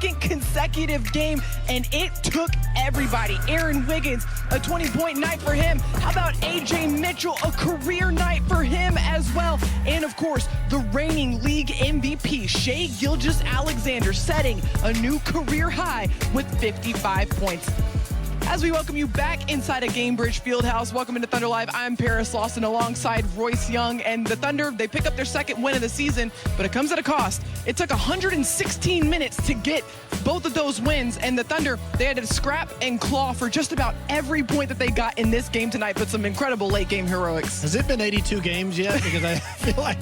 second consecutive game, and it took everybody. Aaron Wiggins, a 20-point night for him. How about A.J. Mitchell, a career night for him as well. And of course, the reigning league MVP, Shai Gilgeous-Alexander, setting a new career high with 55 points. As we welcome you back inside of Gainbridge Fieldhouse, welcome into Thunder Live. I'm Paris Lawson alongside Royce Young, and the Thunder, they pick up their second win of the season, but it comes at a cost. It took 116 minutes to get both of those wins, and the Thunder, they had to scrap and claw for just about every point that they got in this game tonight, but some incredible late game heroics. Has it been 82 games yet? Because I feel like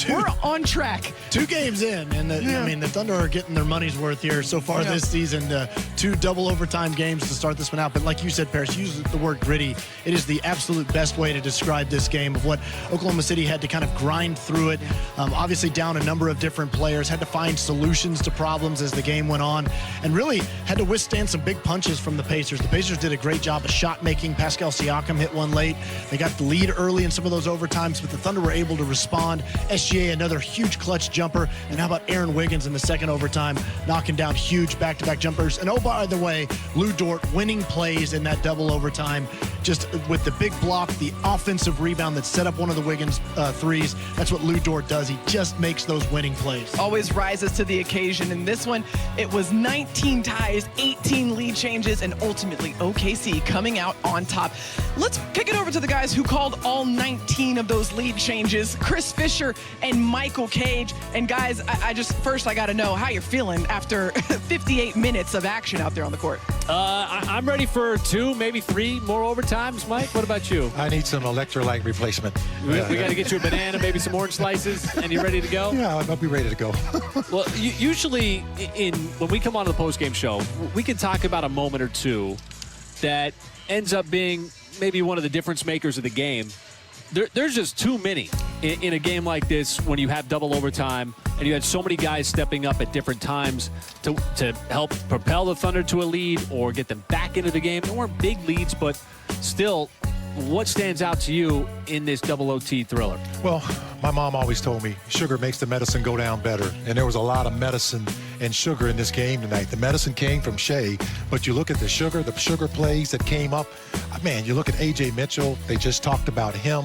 we're on track. 2 games in, and I mean, the Thunder are getting their money's worth here so far this season. 2 double overtime games to start this one out. But like you said, Paris, use the word gritty. It is the absolute best way to describe this game of what Oklahoma City had to kind of grind through it. Obviously down a number of different players, had to find solutions to problems as the game went on, and really had to withstand some big punches from the Pacers. The Pacers did a great job of shot making. Pascal Siakam hit one late. They got the lead early in some of those overtimes, but the Thunder were able to respond. SGA, another huge clutch jumper. And how about Aaron Wiggins in the second overtime, knocking down huge back-to-back jumpers. And oh, by the way, Lou Dort winning plays in that double overtime, just with the big block, the offensive rebound that set up one of the Wiggins threes. That's what Lou Dort does. He just makes those winning plays. Always rises to the occasion. In this one, it was 19 ties, 18 lead changes, and ultimately OKC coming out on top. Let's kick it over to the guys who called all 19 of those lead changes, Chris Fisher and Michael Cage. And guys, I got to know how you're feeling after 58 minutes of action out there on the court. I'm ready for 2, maybe 3 more overtimes. Mike, what about you? I need some electrolyte replacement. We got to get you a banana, maybe some orange slices, and you ready to go? Yeah, I'll be ready to go. Well, usually when we come on to the postgame show, we can talk about a moment or two that ends up being maybe one of the difference makers of the game. There's just too many in a game like this when you have double overtime and you had so many guys stepping up at different times to help propel the Thunder to a lead or get them back into the game. There weren't big leads, but still, what stands out to you in this double OT thriller? Well, my mom always told me sugar makes the medicine go down better, and there was a lot of medicine and sugar in this game tonight. The medicine came from Shai, but you look at the sugar plays that came up. Man, you look at A.J. Mitchell, they just talked about him.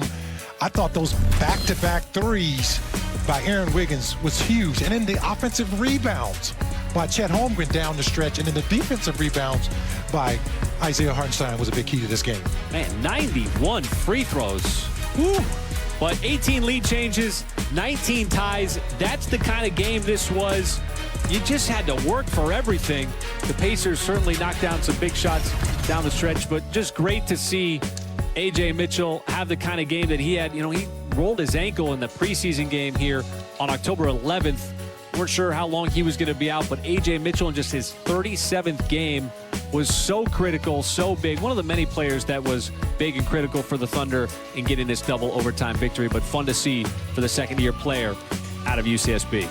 I thought those back-to-back threes by Aaron Wiggins was huge. And then the offensive rebounds by Chet Holmgren down the stretch, and then the defensive rebounds by Isaiah Hartenstein was a big key to this game. Man, 91 free throws. Woo. But 18 lead changes, 19 ties. That's the kind of game this was. You just had to work for everything. The Pacers certainly knocked down some big shots down the stretch, but just great to see A.J. Mitchell have the kind of game that he had. You know, he rolled his ankle in the preseason game here on October 11th. Weren't sure how long he was going to be out, but A.J. Mitchell in just his 37th game was so critical, so big. One of the many players that was big and critical for the Thunder in getting this double overtime victory, but fun to see for the second-year player out of UCSB.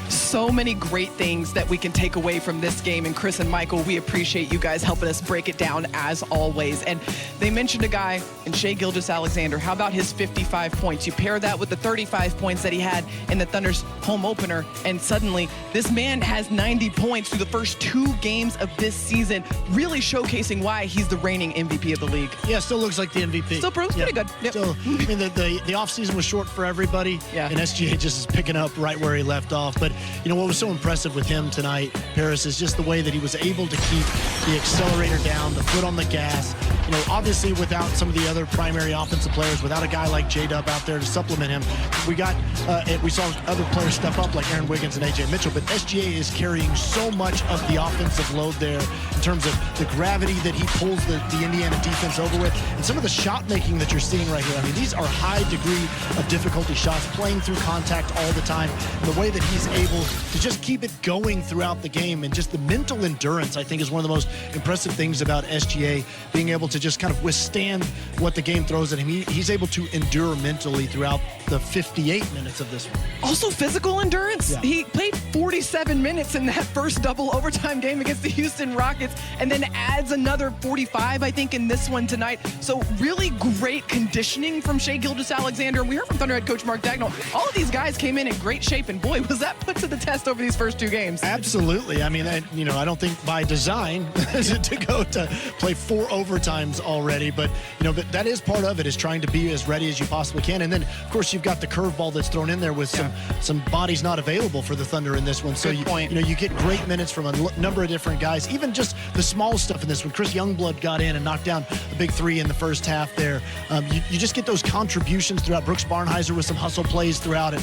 So many great things that we can take away from this game. And Chris and Michael, we appreciate you guys helping us break it down as always. And they mentioned a guy in Shai Gilgeous-Alexander. How about his 55 points? You pair that with the 35 points that he had in the Thunder's home opener, and suddenly this man has 90 points through the first 2 games of this season, really showcasing why he's the reigning MVP of the league. Yeah, still looks like the MVP. Still proves pretty good. Yep. Still, I mean, the offseason was short for everybody, and SGA just is picking up right where he left off. But you know what was so impressive with him tonight, Paris, is just the way that he was able to keep the accelerator down, the foot on the gas. You know, obviously without some of the other primary offensive players, without a guy like J-Dub out there to supplement him, we saw other players step up like Aaron Wiggins and A.J. Mitchell, but SGA is carrying so much of the offensive load there in terms of the gravity that he pulls the Indiana defense over with, and some of the shot making that you're seeing right here. I mean, these are high degree of difficulty shots, playing through contact all the time. The way that he's able to just keep it going throughout the game, and just the mental endurance, I think, is one of the most impressive things about SGA, being able to just kind of withstand what the game throws at him. He's able to endure mentally throughout the 58 minutes of this one. Also physical endurance. Yeah. He played 47 minutes in that first double overtime game against the Houston Rockets and then adds another 45, I think, in this one tonight. So really great conditioning from Shai Gilgeous-Alexander. We heard from Thunder head coach Mark Dagnall. All of these guys came in great shape, and boy, was that put to the test over these first 2 games. Absolutely. I mean, I don't think by design to go to play 4 overtimes already, but but that is part of it, is trying to be as ready as you possibly can. And then, of course, you've got the curveball that's thrown in there with some bodies not available for the Thunder in this one. So you get great minutes from a number of different guys. Even just the small stuff in this one. Chris Youngblood got in and knocked down a big 3 in the first half there. You just get those contributions throughout. Brooks Barnheiser with some hustle plays throughout it.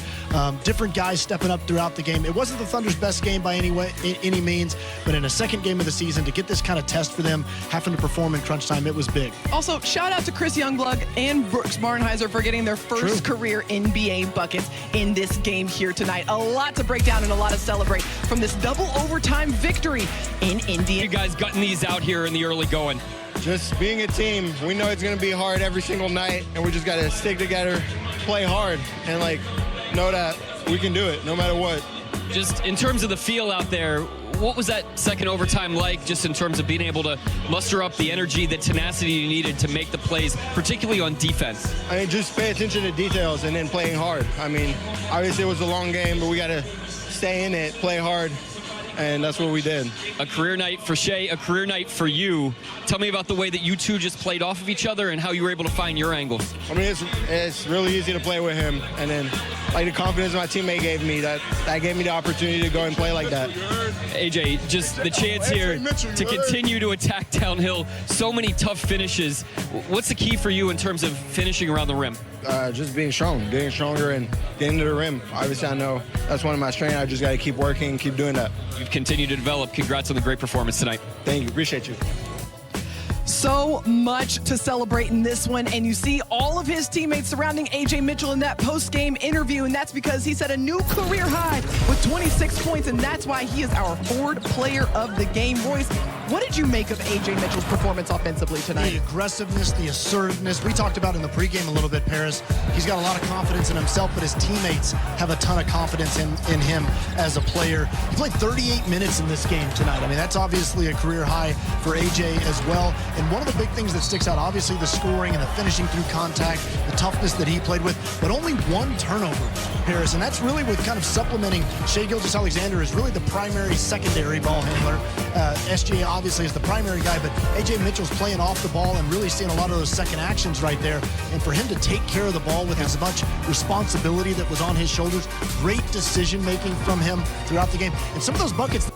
Different guys stepping up throughout the game. It wasn't the Thunder's best game by any means, but in a second game of the season, to get this kind of test for them, having to perform in crunch time, it was big. Also, shout out to Chris Youngblood and Brooks Barnheiser for getting their first career NBA buckets in this game here tonight. A lot to break down and a lot to celebrate from this double overtime victory in Indiana. You guys gutting these out here in the early going? Just being a team, we know it's going to be hard every single night, and we just got to stick together, play hard, and know that we can do it no matter what. Just in terms of the feel out there, what was that second overtime like, just in terms of being able to muster up the energy, the tenacity you needed to make the plays, particularly on defense? I mean, just pay attention to details and then playing hard. I mean, obviously it was a long game, but we got to stay in it, play hard, and that's what we did. A career night for Shai, a career night for you. Tell me about the way that you two just played off of each other and how you were able to find your angles. I mean, it's really easy to play with him, and then the confidence my teammate gave me, that gave me the opportunity to go and play like that. AJ, just the chance here to continue to attack downhill. So many tough finishes. What's the key for you in terms of finishing around the rim? Just being strong, getting stronger, and getting to the rim. Obviously, I know that's one of my strengths. I just got to keep working and keep doing that. You've continued to develop. Congrats on the great performance tonight. Thank you. Appreciate you. So much to celebrate in this one, and you see all of his teammates surrounding A.J. Mitchell in that post-game interview, and that's because he set a new career high with 26 points, and that's why he is our forward player of the game. Royce, what did you make of A.J. Mitchell's performance offensively tonight? The aggressiveness, the assertiveness. We talked about in the pregame a little bit, Paris. He's got a lot of confidence in himself, but his teammates have a ton of confidence in him as a player. He played 38 minutes in this game tonight. I mean, that's obviously a career high for A.J. as well. And one of the big things that sticks out, obviously the scoring and the finishing through contact, the toughness that he played with, but only 1 turnover, Paris. And that's really with kind of supplementing Shai Gilgeous-Alexander is really the primary secondary ball handler. SGA obviously is the primary guy, but A.J. Mitchell's playing off the ball and really seeing a lot of those second actions right there. And for him to take care of the ball with as much responsibility that was on his shoulders, great decision-making from him throughout the game. And some of those buckets